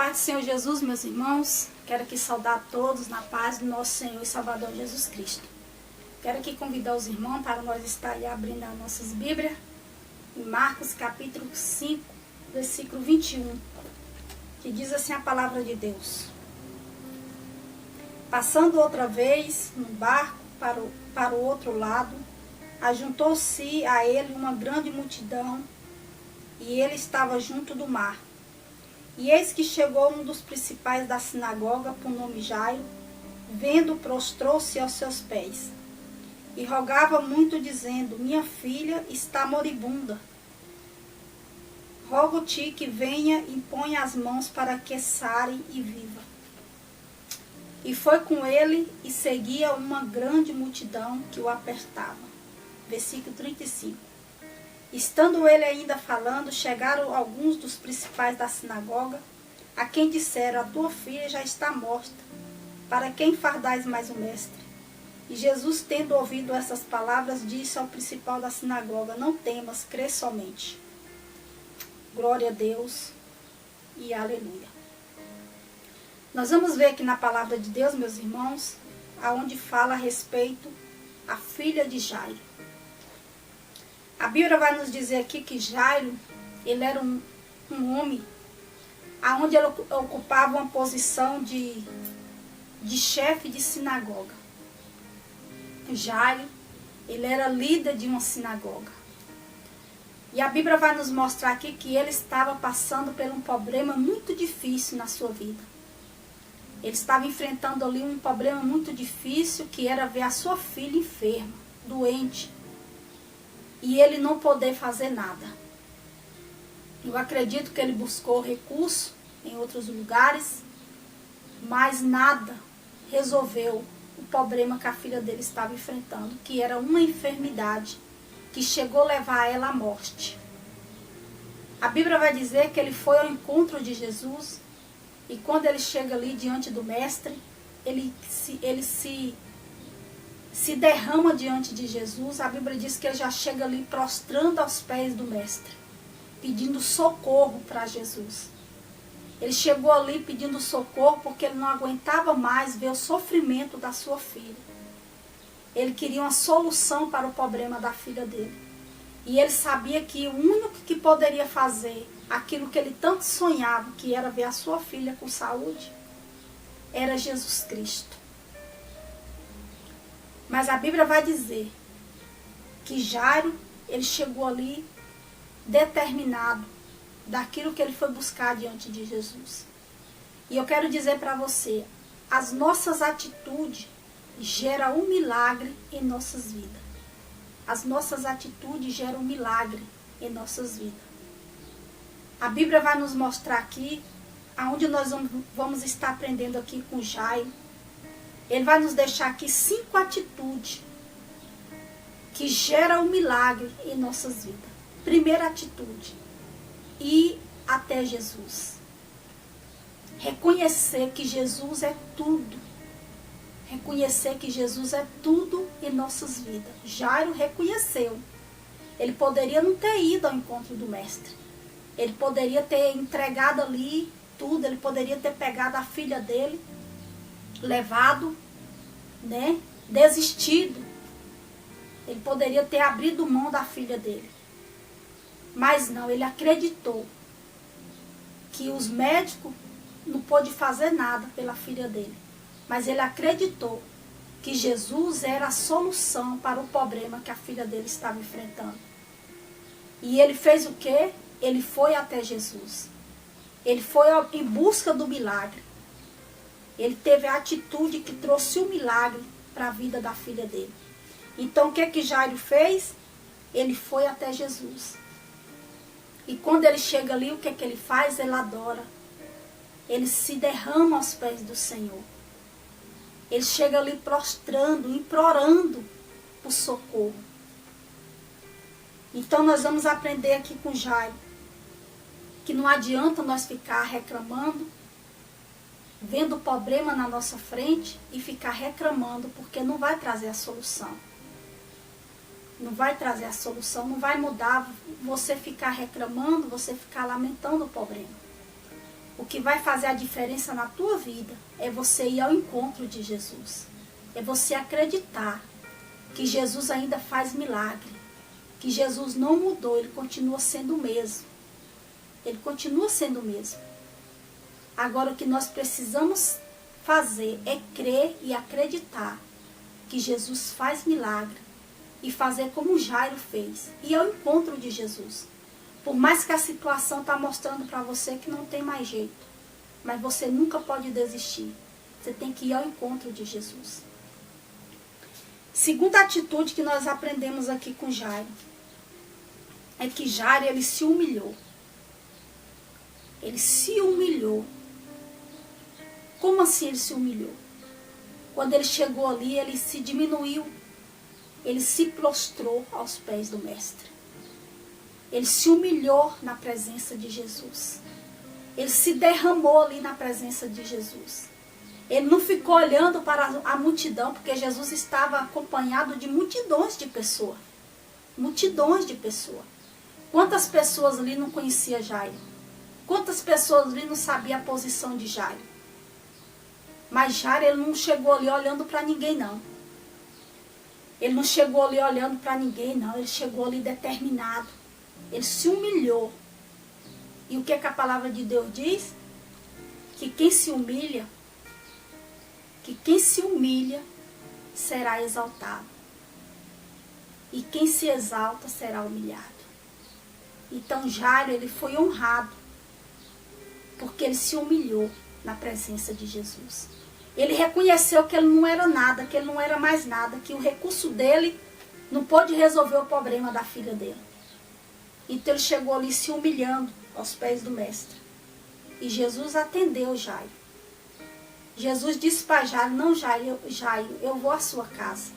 paz do Senhor Jesus, meus irmãos. Quero aqui saudar a todos na paz do nosso Senhor e Salvador Jesus Cristo. Quero aqui convidar os irmãos para nós estar aí abrindo as nossas Bíblias em Marcos capítulo 5, versículo 21, que diz assim a palavra de Deus. Passando outra vez no barco para o outro lado, ajuntou-se a ele uma grande multidão, e ele estava junto do mar. E eis que chegou um dos principais da sinagoga, por nome Jairo, vendo, prostrou-se aos seus pés, e rogava muito, dizendo: minha filha está moribunda. Rogo-te que venha e ponha as mãos para que sare e viva. E foi com ele, e seguia uma grande multidão que o apertava. Versículo 35. Estando ele ainda falando, chegaram alguns dos principais da sinagoga, a quem disseram: a tua filha já está morta, para quem fardais mais o mestre? E Jesus, tendo ouvido essas palavras, disse ao principal da sinagoga: não temas, crê somente. Glória a Deus e aleluia. Nós vamos ver aqui na palavra de Deus, meus irmãos, aonde fala a respeito a filha de Jairo. A Bíblia vai nos dizer aqui que Jairo, ele era um homem onde ele ocupava uma posição de chefe de sinagoga. Jairo, ele era líder de uma sinagoga. E a Bíblia vai nos mostrar aqui que ele estava passando por um problema muito difícil na sua vida. Ele estava enfrentando ali um problema muito difícil, que era ver a sua filha enferma, doente, e ele não poder fazer nada. Eu acredito que ele buscou recurso em outros lugares, mas nada resolveu o problema que a filha dele estava enfrentando, que era uma enfermidade que chegou a levar ela à morte. A Bíblia vai dizer que ele foi ao encontro de Jesus, e quando ele chega ali diante do mestre, ele se derrama diante de Jesus. A Bíblia diz que ele já chega ali prostrando aos pés do mestre, pedindo socorro para Jesus. Ele chegou ali pedindo socorro porque ele não aguentava mais ver o sofrimento da sua filha. Ele queria uma solução para o problema da filha dele. E ele sabia que o único que poderia fazer aquilo que ele tanto sonhava, que era ver a sua filha com saúde, era Jesus Cristo. Mas a Bíblia vai dizer que Jairo, ele chegou ali determinado daquilo que ele foi buscar diante de Jesus. E eu quero dizer para você, as nossas atitudes geram um milagre em nossas vidas. As nossas atitudes geram um milagre em nossas vidas. A Bíblia vai nos mostrar aqui, aonde nós vamos estar aprendendo aqui com Jairo. Ele vai nos deixar aqui 5 atitudes que geram um milagre em nossas vidas. Primeira atitude: ir até Jesus. Reconhecer que Jesus é tudo. Reconhecer que Jesus é tudo em nossas vidas. Jairo reconheceu. Ele poderia não ter ido ao encontro do mestre. Ele poderia ter entregado ali tudo. Ele poderia ter pegado a filha dele, levado, desistido. Ele poderia ter abrido mão da filha dele. Mas não, ele acreditou que os médicos não pôde fazer nada pela filha dele. Mas ele acreditou que Jesus era a solução para o problema que a filha dele estava enfrentando. E ele fez o quê? Ele foi até Jesus. Ele foi em busca do milagre. Ele teve a atitude que trouxe o milagre para a vida da filha dele. Então o que Jairo fez? Ele foi até Jesus. E quando ele chega ali, o que ele faz? Ele adora. Ele se derrama aos pés do Senhor. Ele chega ali prostrando, implorando por socorro. Então nós vamos aprender aqui com Jairo que não adianta nós ficar reclamando, vendo o problema na nossa frente e ficar reclamando, porque não vai trazer a solução. Não vai trazer a solução, não vai mudar você ficar reclamando, você ficar lamentando o problema. O que vai fazer a diferença na tua vida é você ir ao encontro de Jesus. É você acreditar que Jesus ainda faz milagre. Que Jesus não mudou, ele continua sendo o mesmo. Ele continua sendo o mesmo. Agora o que nós precisamos fazer é crer e acreditar que Jesus faz milagre e fazer como Jairo fez. Ir ao encontro de Jesus. Por mais que a situação está mostrando para você que não tem mais jeito. Mas você nunca pode desistir. Você tem que ir ao encontro de Jesus. Segunda atitude que nós aprendemos aqui com Jairo. É que Jairo, ele se humilhou. Ele se humilhou. Como assim ele se humilhou? Quando ele chegou ali, ele se diminuiu. Ele se prostrou aos pés do mestre. Ele se humilhou na presença de Jesus. Ele se derramou ali na presença de Jesus. Ele não ficou olhando para a multidão, porque Jesus estava acompanhado de multidões de pessoas. Multidões de pessoas. Quantas pessoas ali não conheciam Jairo? Quantas pessoas ali não sabiam a posição de Jairo? Mas Jairo, ele não chegou ali olhando para ninguém, não. Ele não chegou ali olhando para ninguém, não. Ele chegou ali determinado. Ele se humilhou. E o que a palavra de Deus diz? Que quem se humilha será exaltado. E quem se exalta será humilhado. Então Jairo, ele foi honrado. Porque ele se humilhou na presença de Jesus. Ele reconheceu que ele não era nada, que ele não era mais nada, que o recurso dele não pôde resolver o problema da filha dele. Então ele chegou ali se humilhando aos pés do mestre. E Jesus atendeu Jairo. Jesus disse para Jairo, não Jairo, eu vou à sua casa.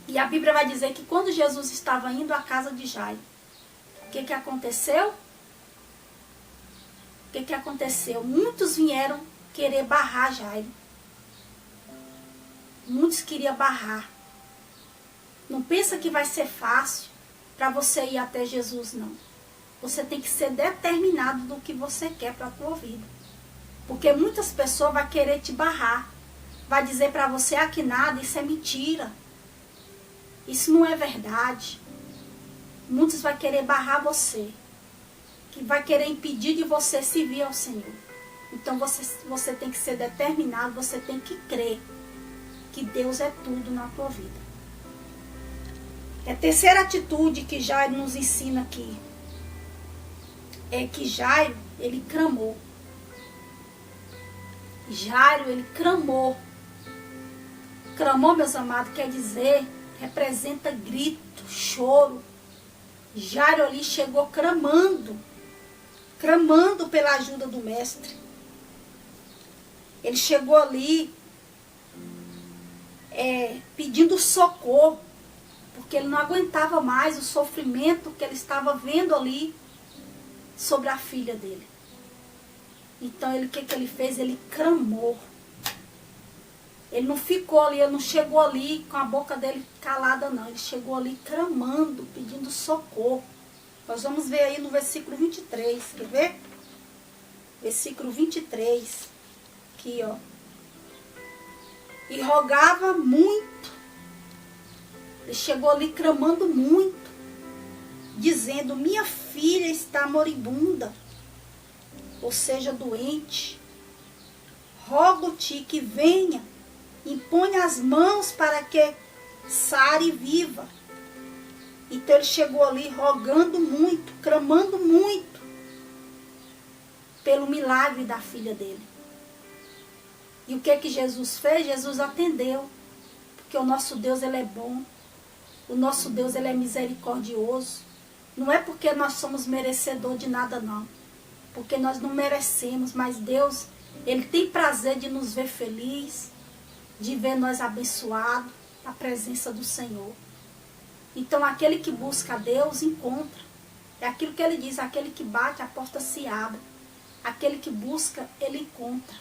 E a Bíblia vai dizer que quando Jesus estava indo à casa de Jairo, o que aconteceu? O que aconteceu? Muitos vieram querer barrar Jairo. Muitos queriam barrar. Não pensa que vai ser fácil para você ir até Jesus, não. Você tem que ser determinado do que você quer para a tua vida. Porque muitas pessoas vão querer te barrar. Vai dizer para você, que nada, isso é mentira. Isso não é verdade. Muitos vão querer barrar você. Que vai querer impedir de você servir ao Senhor. Então você tem que ser determinado, você tem que crer que Deus é tudo na tua vida. A terceira atitude que Jairo nos ensina aqui é que Jairo, ele clamou. Jairo, ele clamou. Clamou, meus amados, quer dizer, representa grito, choro. Jairo ali chegou clamando pela ajuda do mestre. Ele chegou ali pedindo socorro, porque ele não aguentava mais o sofrimento que ele estava vendo ali sobre a filha dele. Então, o que ele fez? Ele clamou. Ele não ficou ali, ele não chegou ali com a boca dele calada, não. Ele chegou ali clamando, pedindo socorro. Nós vamos ver aí no versículo 23, quer ver? Versículo 23, aqui ó. E rogava muito. Ele chegou ali clamando muito, dizendo, minha filha está moribunda, ou seja, doente. Rogo-te que venha, impõe as mãos para que sare viva. Então ele chegou ali rogando muito, clamando muito pelo milagre da filha dele. E o que Jesus fez? Jesus atendeu. Porque o nosso Deus, ele é bom. O nosso Deus, ele é misericordioso. Não é porque nós somos merecedor de nada, não. Porque nós não merecemos, mas Deus, ele tem prazer de nos ver feliz, de ver nós abençoados na presença do Senhor. Então, aquele que busca a Deus, encontra. É aquilo que ele diz, aquele que bate, a porta se abre. Aquele que busca, ele encontra.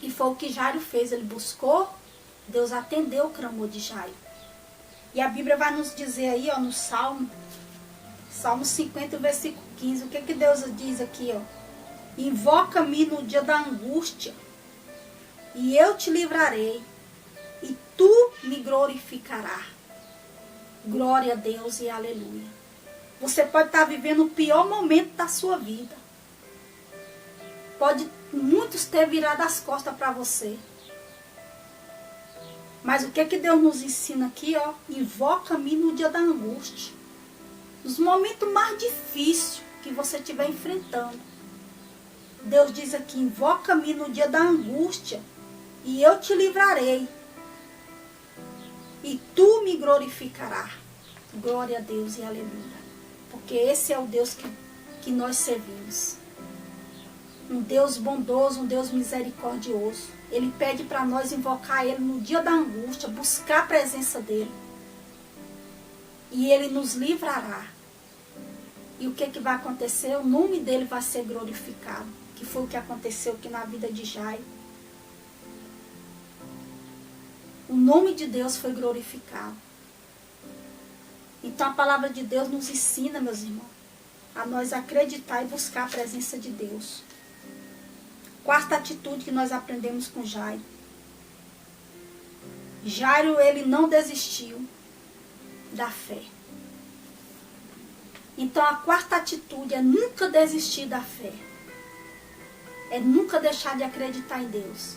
E foi o que Jairo fez, ele buscou, Deus atendeu o clamor de Jairo. E a Bíblia vai nos dizer aí, ó, no Salmo 50, versículo 15, o que Deus diz aqui, ó? Invoca-me no dia da angústia, e eu te livrarei, e tu me glorificarás. Glória a Deus e aleluia. Você pode estar vivendo o pior momento da sua vida. Pode muitos ter virado as costas para você. Mas o que Deus nos ensina aqui, ó? Invoca-me no dia da angústia. Nos momentos mais difíceis que você estiver enfrentando. Deus diz aqui, invoca-me no dia da angústia, e eu te livrarei, e tu me glorificarás. Glória a Deus e aleluia. Porque esse é o Deus que nós servimos. Um Deus bondoso, um Deus misericordioso. Ele pede para nós invocar Ele no dia da angústia, buscar a presença dEle. E Ele nos livrará. E o que vai acontecer? O nome dEle vai ser glorificado. Que foi o que aconteceu aqui na vida de Jairo. O nome de Deus foi glorificado. Então a palavra de Deus nos ensina, meus irmãos, a nós acreditar e buscar a presença de Deus. Quarta atitude que nós aprendemos com Jairo. Jairo, ele não desistiu da fé. Então a quarta atitude é nunca desistir da fé. É nunca deixar de acreditar em Deus.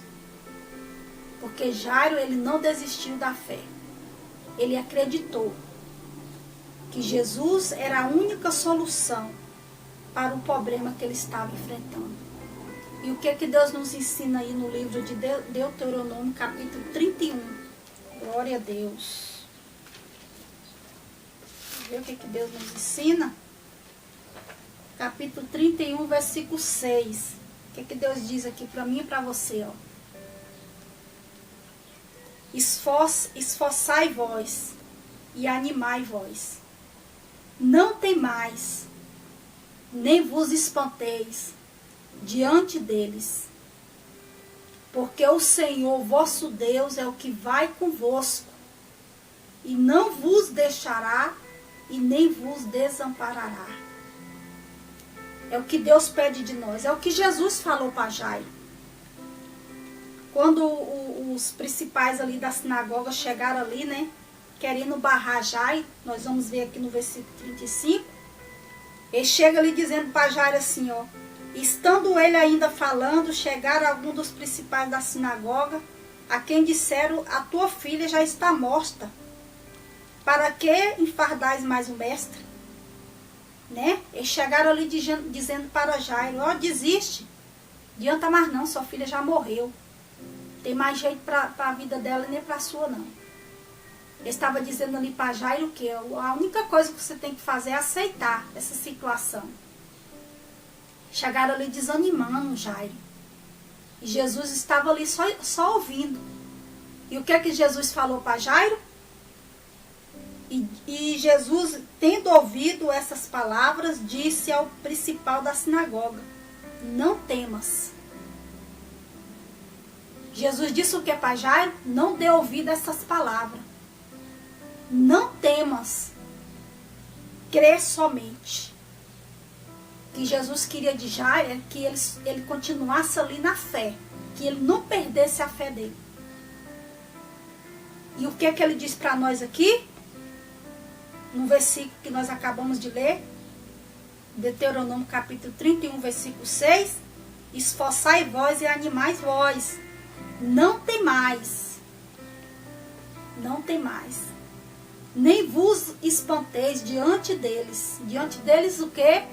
Porque Jairo, ele não desistiu da fé. Ele acreditou que Jesus era a única solução para o problema que ele estava enfrentando. E o que Deus nos ensina aí no livro de Deuteronômio, capítulo 31. Glória a Deus. Vamos ver o que Deus nos ensina? Capítulo 31, versículo 6. O que Deus diz aqui para mim e para você, ó? Esforçai vós e animai vós. Não temais, nem vos espanteis diante deles, porque o Senhor vosso Deus é o que vai convosco, e não vos deixará e nem vos desamparará. É o que Deus pede de nós, é o que Jesus falou para Jairo. Quando os principais ali da sinagoga chegaram ali, né, querendo barrar Jairo, nós vamos ver aqui no versículo 35, ele chega ali dizendo para Jairo assim, ó, estando ele ainda falando, chegaram alguns dos principais da sinagoga, a quem disseram, a tua filha já está morta, para que enfardais mais o mestre? Né? Eles chegaram ali dizendo para Jairo, ó, desiste, adianta mais não, sua filha já morreu, tem mais jeito para a vida dela, nem para a sua não. Ele estava dizendo ali para Jairo que a única coisa que você tem que fazer é aceitar essa situação. Chegaram ali desanimando Jairo. E Jesus estava ali só ouvindo. E o que Jesus falou para Jairo? E Jesus, tendo ouvido essas palavras, disse ao principal da sinagoga, não temas. Jesus disse o que para Jairo? Não dê ouvido a essas palavras. Não temas, crê somente. O que Jesus queria de Jairo é que ele continuasse ali na fé, que ele não perdesse a fé dele. E o que ele diz para nós aqui? No versículo que nós acabamos de ler, Deuteronômio capítulo 31, versículo 6, esforçai vós e animais vós, não temais, não temais. Nem vos espanteis diante deles. Diante deles o quê?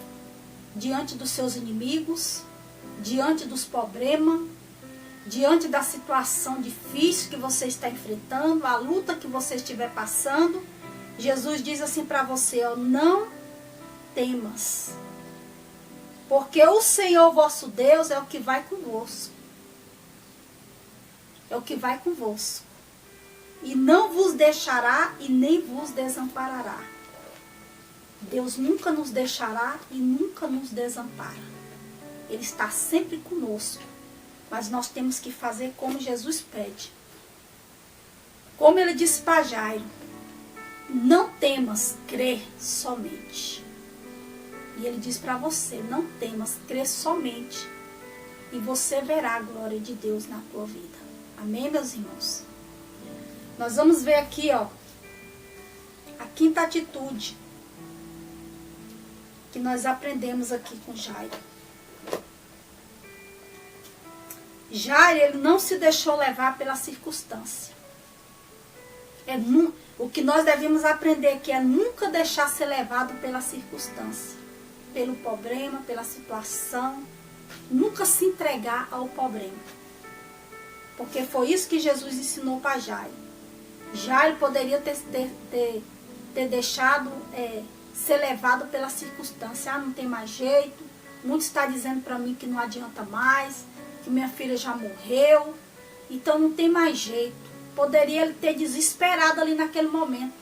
Diante dos seus inimigos, diante dos problemas, diante da situação difícil que você está enfrentando, a luta que você estiver passando. Jesus diz assim para você, ó, não temas. Porque o Senhor vosso Deus é o que vai convosco. É o que vai convosco. E não vos deixará e nem vos desamparará. Deus nunca nos deixará e nunca nos desampara. Ele está sempre conosco. Mas nós temos que fazer como Jesus pede. Como ele disse para Jairo, não temas, crê somente. E ele diz para você, não temas, crê somente e você verá a glória de Deus na tua vida. Amém, meus irmãos? Nós vamos ver aqui, ó, a quinta atitude que nós aprendemos aqui com Jairo. Jairo, ele não se deixou levar pela circunstância. O que nós devemos aprender aqui é nunca deixar ser levado pela circunstância, pelo problema, pela situação. Nunca se entregar ao problema. Porque foi isso que Jesus ensinou para Jairo. Jairo poderia ter deixado ser levado pela circunstância. Ah, não tem mais jeito. Muitos estão dizendo para mim que não adianta mais, que minha filha já morreu, então não tem mais jeito. Poderia ele ter desesperado ali naquele momento.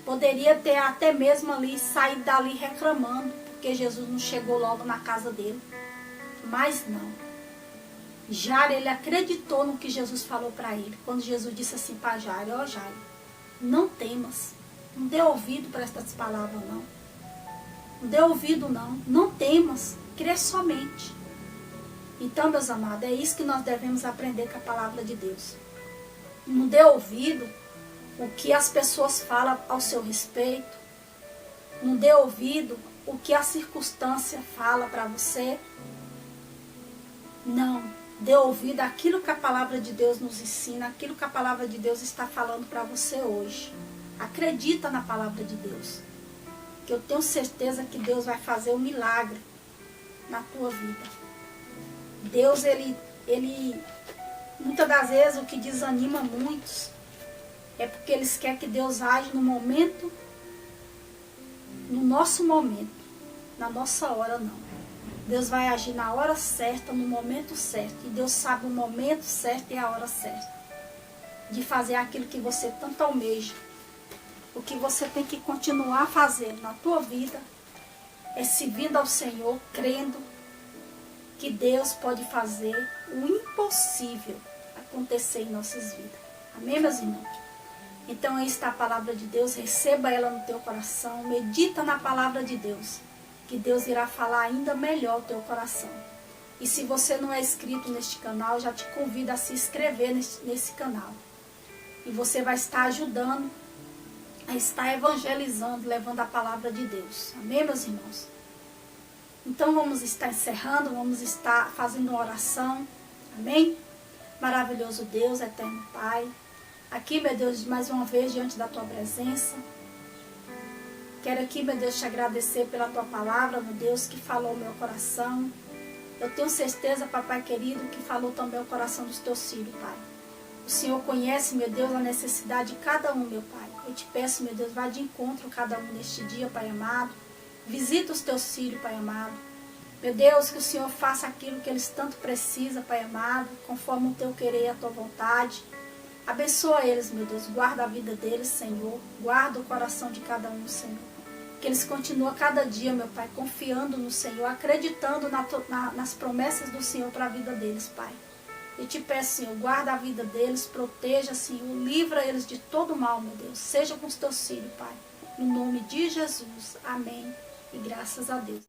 Poderia ter até mesmo ali saído dali reclamando, porque Jesus não chegou logo na casa dele. Mas não. Jairo, ele acreditou no que Jesus falou para ele. Quando Jesus disse assim para Jairo, ó Jairo, não temas. Não dê ouvido para estas palavras, não. Não dê ouvido, não. Não temas. Crê somente. Então, meus amados, é isso que nós devemos aprender com a palavra de Deus. Não dê ouvido o que as pessoas falam ao seu respeito. Não dê ouvido o que a circunstância fala para você. Não. Dê ouvido àquilo que a palavra de Deus nos ensina, aquilo que a palavra de Deus está falando para você hoje. Acredita na palavra de Deus. Que eu tenho certeza que Deus vai fazer um milagre na tua vida. Deus, ele muitas das vezes o que desanima muitos é porque eles querem que Deus age no momento, no nosso momento, na nossa hora não. Deus vai agir na hora certa, no momento certo. E Deus sabe o momento certo e a hora certa de fazer aquilo que você tanto almeja. O que você tem que continuar fazendo na tua vida é servindo ao Senhor, crendo que Deus pode fazer o impossível acontecer em nossas vidas. Amém, meus irmãos? Então aí está a palavra de Deus, receba ela no teu coração, medita na palavra de Deus, que Deus irá falar ainda melhor o teu coração. E se você não é inscrito neste canal, já te convido a se inscrever nesse canal. E você vai estar ajudando a estar evangelizando, levando a palavra de Deus. Amém, meus irmãos? Então vamos estar encerrando, vamos estar fazendo uma oração. Amém? Maravilhoso Deus, eterno Pai. Aqui, meu Deus, mais uma vez diante da tua presença. Quero aqui, meu Deus, te agradecer pela tua palavra, meu Deus, que falou o meu coração. Eu tenho certeza, papai querido, que falou também o coração dos teus filhos, Pai. O Senhor conhece, meu Deus, a necessidade de cada um, meu Pai. Eu te peço, meu Deus, vá de encontro a cada um neste dia, Pai amado. Visita os teus filhos, Pai amado. Meu Deus, que o Senhor faça aquilo que eles tanto precisam, Pai amado, conforme o teu querer e a tua vontade. Abençoa eles, meu Deus. Guarda a vida deles, Senhor. Guarda o coração de cada um, Senhor. Que eles continuem cada dia, meu Pai, confiando no Senhor, acreditando nas promessas do Senhor para a vida deles, Pai. Eu te peço, Senhor, guarda a vida deles, proteja, Senhor, livra eles de todo mal, meu Deus. Seja com os teus filhos, Pai. No nome de Jesus. Amém. E graças a Deus.